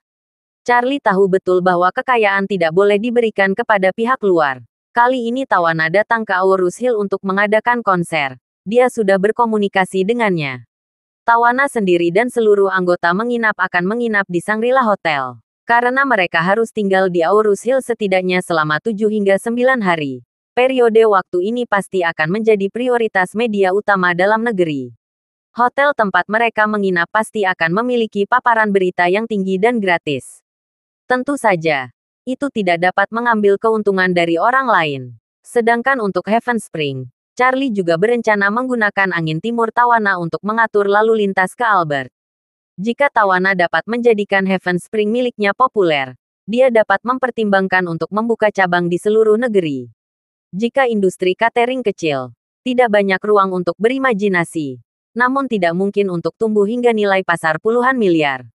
Charlie tahu betul bahwa kekayaan tidak boleh diberikan kepada pihak luar. Kali ini Tawana datang ke Aurus Hill untuk mengadakan konser. Dia sudah berkomunikasi dengannya. Tawana sendiri dan seluruh anggota menginap akan menginap di Shangri-La Hotel. Karena mereka harus tinggal di Aurus Hill setidaknya selama 7 hingga 9 hari. Periode waktu ini pasti akan menjadi prioritas media utama dalam negeri. Hotel tempat mereka menginap pasti akan memiliki paparan berita yang tinggi dan gratis. Tentu saja, itu tidak dapat mengambil keuntungan dari orang lain. Sedangkan untuk Heaven Spring, Charlie juga berencana menggunakan angin timur Tawana untuk mengatur lalu lintas ke Albert. Jika Tawana dapat menjadikan Heaven Spring miliknya populer, dia dapat mempertimbangkan untuk membuka cabang di seluruh negeri. Jika industri catering kecil, tidak banyak ruang untuk berimajinasi, namun tidak mungkin untuk tumbuh hingga nilai pasar puluhan miliar.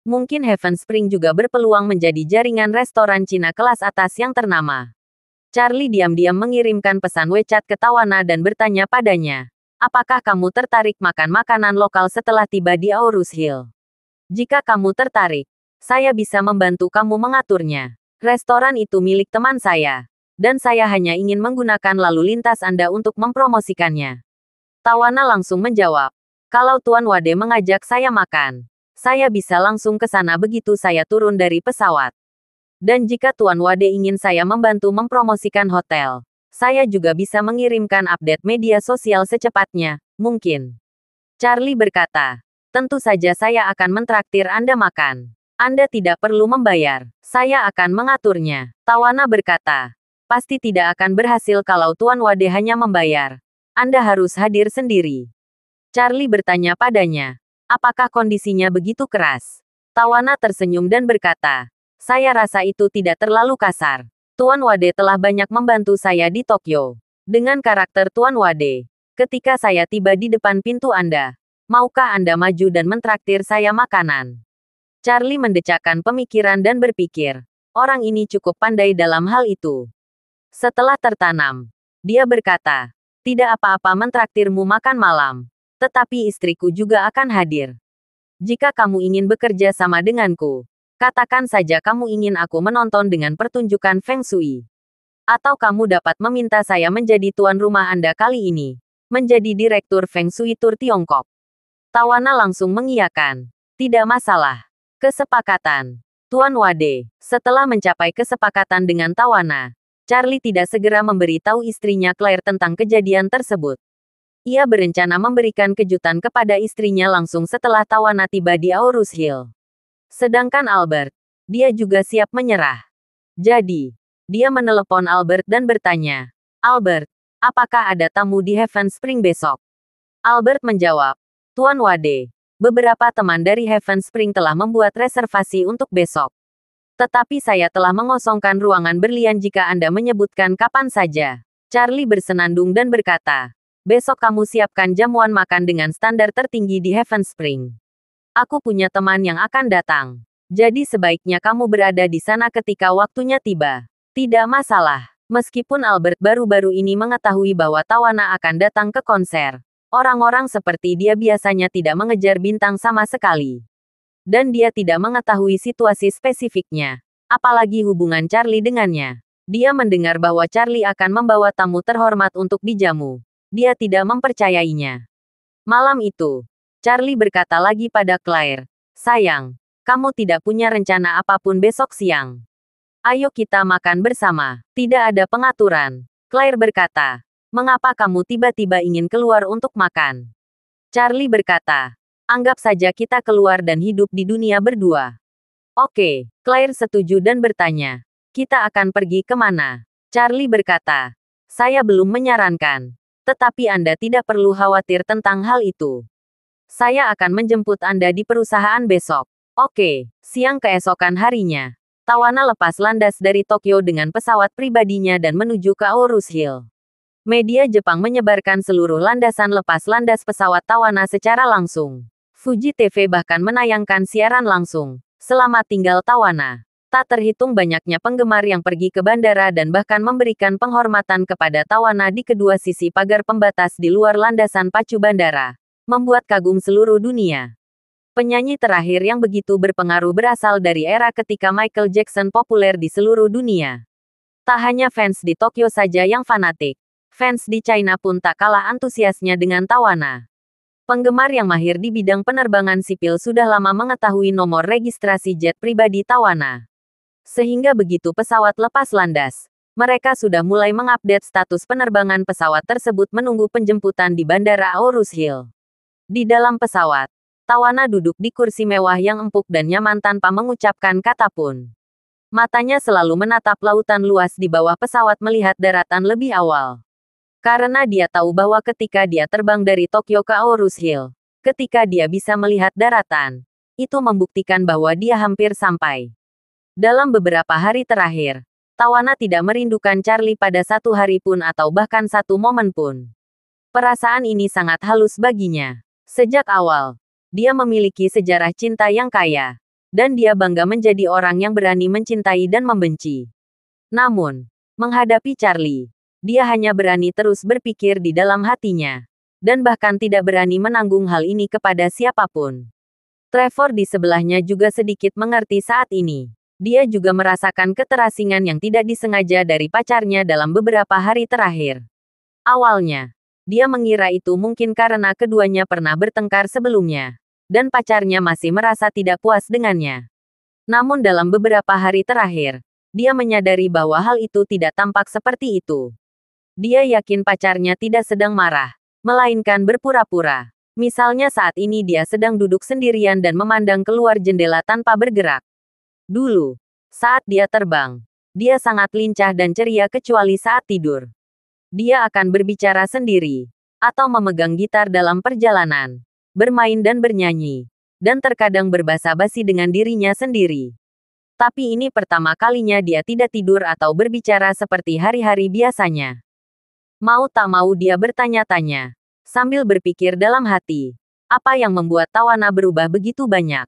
Mungkin Heaven Spring juga berpeluang menjadi jaringan restoran Cina kelas atas yang ternama. Charlie diam-diam mengirimkan pesan WeChat ke Tawana dan bertanya padanya, apakah kamu tertarik makan makanan lokal setelah tiba di Aurus Hill? Jika kamu tertarik, saya bisa membantu kamu mengaturnya. Restoran itu milik teman saya, dan saya hanya ingin menggunakan lalu lintas Anda untuk mempromosikannya. Tawana langsung menjawab, kalau Tuan Wade mengajak saya makan, saya bisa langsung ke sana begitu saya turun dari pesawat. Dan jika Tuan Wade ingin saya membantu mempromosikan hotel, saya juga bisa mengirimkan update media sosial secepatnya, mungkin. Charlie berkata, tentu saja saya akan mentraktir Anda makan. Anda tidak perlu membayar, saya akan mengaturnya. Tawana berkata, pasti tidak akan berhasil kalau Tuan Wade hanya membayar. Anda harus hadir sendiri. Charlie bertanya padanya, apakah kondisinya begitu keras? Tawana tersenyum dan berkata, saya rasa itu tidak terlalu kasar. Tuan Wade telah banyak membantu saya di Tokyo. Dengan karakter Tuan Wade, ketika saya tiba di depan pintu Anda, maukah Anda maju dan mentraktir saya makanan? Charlie mendecakkan pemikiran dan berpikir, orang ini cukup pandai dalam hal itu. Setelah tertanam, dia berkata, tidak apa-apa mentraktirmu makan malam, tetapi istriku juga akan hadir. Jika kamu ingin bekerja sama denganku, katakan saja kamu ingin aku menonton dengan pertunjukan Feng Shui. Atau kamu dapat meminta saya menjadi tuan rumah Anda kali ini. Menjadi direktur Feng Shui Tour Tiongkok. Tawana langsung mengiyakan. Tidak masalah. Kesepakatan. Tuan Wade. Setelah mencapai kesepakatan dengan Tawana, Charlie tidak segera memberitahu istrinya Claire tentang kejadian tersebut. Ia berencana memberikan kejutan kepada istrinya langsung setelah Tawana tiba di Aurus Hill. Sedangkan Albert, dia juga siap menyerah. Jadi, dia menelepon Albert dan bertanya, Albert, apakah ada tamu di Heaven Spring besok? Albert menjawab, Tuan Wade, beberapa teman dari Heaven Spring telah membuat reservasi untuk besok. Tetapi saya telah mengosongkan ruangan berlian jika Anda menyebutkan kapan saja. Charlie bersenandung dan berkata, besok kamu siapkan jamuan makan dengan standar tertinggi di Heaven Spring. Aku punya teman yang akan datang. Jadi sebaiknya kamu berada di sana ketika waktunya tiba. Tidak masalah. Meskipun Albert baru-baru ini mengetahui bahwa Tawana akan datang ke konser, orang-orang seperti dia biasanya tidak mengejar bintang sama sekali. Dan dia tidak mengetahui situasi spesifiknya, apalagi hubungan Charlie dengannya. Dia mendengar bahwa Charlie akan membawa tamu terhormat untuk dijamu. Dia tidak mempercayainya. Malam itu, Charlie berkata lagi pada Claire, sayang, kamu tidak punya rencana apapun besok siang. Ayo kita makan bersama. Tidak ada pengaturan. Claire berkata, mengapa kamu tiba-tiba ingin keluar untuk makan? Charlie berkata, anggap saja kita keluar dan hidup di dunia berdua. Oke, Claire setuju dan bertanya, kita akan pergi kemana? Charlie berkata, saya belum menyarankan. Tetapi Anda tidak perlu khawatir tentang hal itu. Saya akan menjemput Anda di perusahaan besok. Oke, siang keesokan harinya, Tawana lepas landas dari Tokyo dengan pesawat pribadinya dan menuju ke Aurus Hill. Media Jepang menyebarkan seluruh landasan lepas landas pesawat Tawana secara langsung. Fuji TV bahkan menayangkan siaran langsung. Selamat tinggal Tawana. Tak terhitung banyaknya penggemar yang pergi ke bandara dan bahkan memberikan penghormatan kepada Tawana di kedua sisi pagar pembatas di luar landasan pacu bandara, membuat kagum seluruh dunia. Penyanyi terakhir yang begitu berpengaruh berasal dari era ketika Michael Jackson populer di seluruh dunia. Tak hanya fans di Tokyo saja yang fanatik, fans di China pun tak kalah antusiasnya dengan Tawana. Penggemar yang mahir di bidang penerbangan sipil sudah lama mengetahui nomor registrasi jet pribadi Tawana. Sehingga begitu pesawat lepas landas, mereka sudah mulai mengupdate status penerbangan pesawat tersebut menunggu penjemputan di Bandara Aorus Hill. Di dalam pesawat, Tawana duduk di kursi mewah yang empuk dan nyaman tanpa mengucapkan kata pun. Matanya selalu menatap lautan luas di bawah pesawat melihat daratan lebih awal. Karena dia tahu bahwa ketika dia terbang dari Tokyo ke Aorus Hill, ketika dia bisa melihat daratan, itu membuktikan bahwa dia hampir sampai. Dalam beberapa hari terakhir, Tawana tidak merindukan Charlie pada satu hari pun atau bahkan satu momen pun. Perasaan ini sangat halus baginya. Sejak awal, dia memiliki sejarah cinta yang kaya, dan dia bangga menjadi orang yang berani mencintai dan membenci. Namun, menghadapi Charlie, dia hanya berani terus berpikir di dalam hatinya, dan bahkan tidak berani menanggung hal ini kepada siapapun. Trevor di sebelahnya juga sedikit mengerti saat ini. Dia juga merasakan keterasingan yang tidak disengaja dari pacarnya dalam beberapa hari terakhir. Awalnya, dia mengira itu mungkin karena keduanya pernah bertengkar sebelumnya, dan pacarnya masih merasa tidak puas dengannya. Namun dalam beberapa hari terakhir, dia menyadari bahwa hal itu tidak tampak seperti itu. Dia yakin pacarnya tidak sedang marah, melainkan berpura-pura. Misalnya saat ini dia sedang duduk sendirian dan memandang keluar jendela tanpa bergerak. Dulu, saat dia terbang, dia sangat lincah dan ceria kecuali saat tidur. Dia akan berbicara sendiri, atau memegang gitar dalam perjalanan, bermain dan bernyanyi, dan terkadang berbasa-basi dengan dirinya sendiri. Tapi ini pertama kalinya dia tidak tidur atau berbicara seperti hari-hari biasanya. Mau tak mau dia bertanya-tanya, sambil berpikir dalam hati, apa yang membuat Tawana berubah begitu banyak?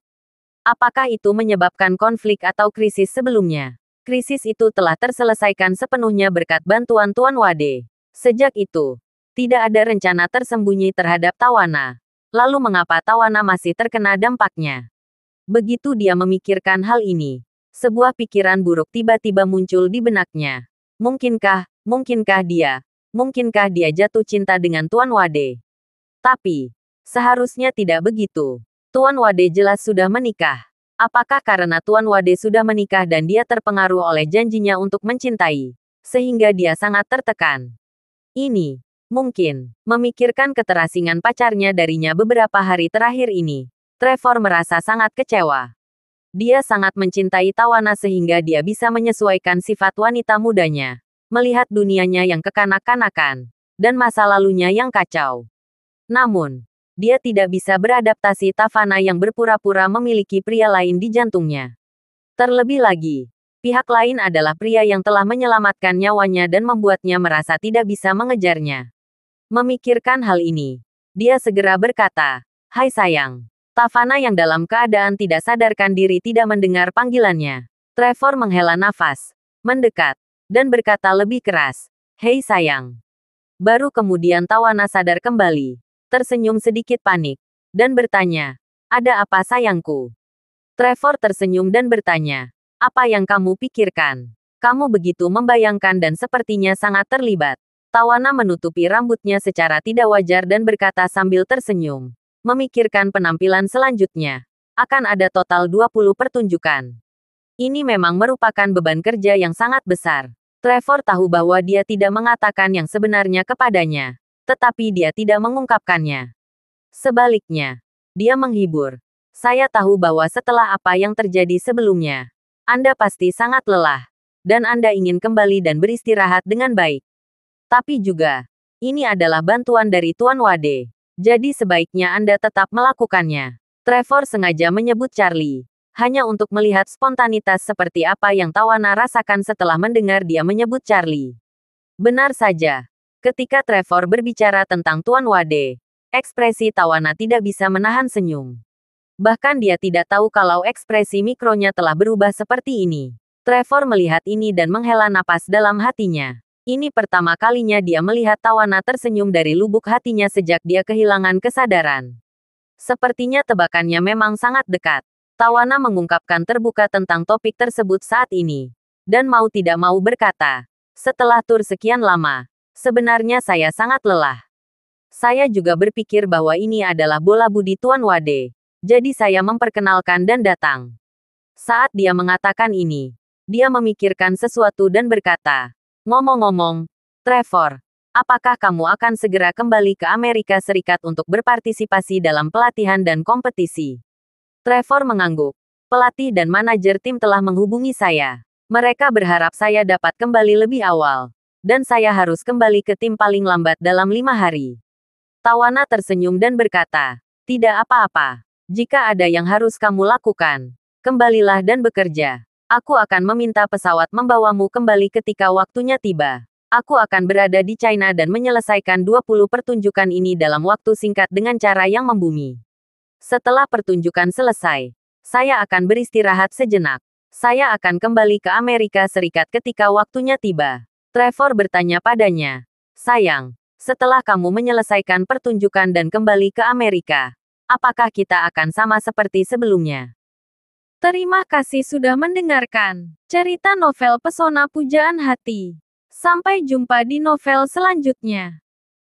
Apakah itu menyebabkan konflik atau krisis sebelumnya? Krisis itu telah terselesaikan sepenuhnya berkat bantuan Tuan Wade. Sejak itu, tidak ada rencana tersembunyi terhadap Tawana. Lalu mengapa Tawana masih terkena dampaknya? Begitu dia memikirkan hal ini, sebuah pikiran buruk tiba-tiba muncul di benaknya. Mungkinkah dia jatuh cinta dengan Tuan Wade? Tapi, seharusnya tidak begitu. Tuan Wade jelas sudah menikah. Apakah karena Tuan Wade sudah menikah dan dia terpengaruh oleh janjinya untuk mencintai, sehingga dia sangat tertekan? Ini mungkin, memikirkan keterasingan pacarnya darinya beberapa hari terakhir ini, Trevor merasa sangat kecewa. Dia sangat mencintai Tawana sehingga dia bisa menyesuaikan sifat wanita mudanya, melihat dunianya yang kekanak-kanakan, dan masa lalunya yang kacau. Namun, dia tidak bisa beradaptasi Tawana yang berpura-pura memiliki pria lain di jantungnya. Terlebih lagi, pihak lain adalah pria yang telah menyelamatkan nyawanya dan membuatnya merasa tidak bisa mengejarnya. Memikirkan hal ini, dia segera berkata, "Hai sayang." Tawana yang dalam keadaan tidak sadarkan diri tidak mendengar panggilannya. Trevor menghela nafas, mendekat, dan berkata lebih keras, "Hei sayang." Baru kemudian Tawana sadar kembali, tersenyum sedikit panik, dan bertanya, "Ada apa sayangku?" Trevor tersenyum dan bertanya, "Apa yang kamu pikirkan? Kamu begitu membayangkan dan sepertinya sangat terlibat." Tawana menutupi rambutnya secara tidak wajar dan berkata sambil tersenyum. Memikirkan penampilan selanjutnya. Akan ada total 20 pertunjukan. Ini memang merupakan beban kerja yang sangat besar. Trevor tahu bahwa dia tidak mengatakan yang sebenarnya kepadanya, tetapi dia tidak mengungkapkannya. Sebaliknya, dia menghibur. "Saya tahu bahwa setelah apa yang terjadi sebelumnya, Anda pasti sangat lelah, dan Anda ingin kembali dan beristirahat dengan baik. Tapi juga, ini adalah bantuan dari Tuan Wade. Jadi sebaiknya Anda tetap melakukannya." Trevor sengaja menyebut Charlie, hanya untuk melihat spontanitas seperti apa yang Tawana rasakan setelah mendengar dia menyebut Charlie. Benar saja, ketika Trevor berbicara tentang Tuan Wade, ekspresi Tawana tidak bisa menahan senyum. Bahkan dia tidak tahu kalau ekspresi mikronya telah berubah seperti ini. Trevor melihat ini dan menghela napas dalam hatinya. Ini pertama kalinya dia melihat Tawana tersenyum dari lubuk hatinya sejak dia kehilangan kesadaran. Sepertinya tebakannya memang sangat dekat. Tawana mengungkapkan terbuka tentang topik tersebut saat ini. Dan mau tidak mau berkata, setelah tur sekian lama, sebenarnya saya sangat lelah. Saya juga berpikir bahwa ini adalah bola budi Tuan Wade. Jadi saya memperkenalkan dan datang. Saat dia mengatakan ini, dia memikirkan sesuatu dan berkata, ngomong-ngomong, Trevor, apakah kamu akan segera kembali ke Amerika Serikat untuk berpartisipasi dalam pelatihan dan kompetisi? Trevor mengangguk. Pelatih dan manajer tim telah menghubungi saya. Mereka berharap saya dapat kembali lebih awal. Dan saya harus kembali ke tim paling lambat dalam 5 hari. Tawana tersenyum dan berkata, tidak apa-apa. Jika ada yang harus kamu lakukan, kembalilah dan bekerja. Aku akan meminta pesawat membawamu kembali ketika waktunya tiba. Aku akan berada di China dan menyelesaikan 20 pertunjukan ini dalam waktu singkat dengan cara yang membumi. Setelah pertunjukan selesai, saya akan beristirahat sejenak. Saya akan kembali ke Amerika Serikat ketika waktunya tiba. Trevor bertanya padanya, sayang, setelah kamu menyelesaikan pertunjukan dan kembali ke Amerika, apakah kita akan sama seperti sebelumnya? Terima kasih sudah mendengarkan cerita novel Pesona Pujaan Hati. Sampai jumpa di novel selanjutnya.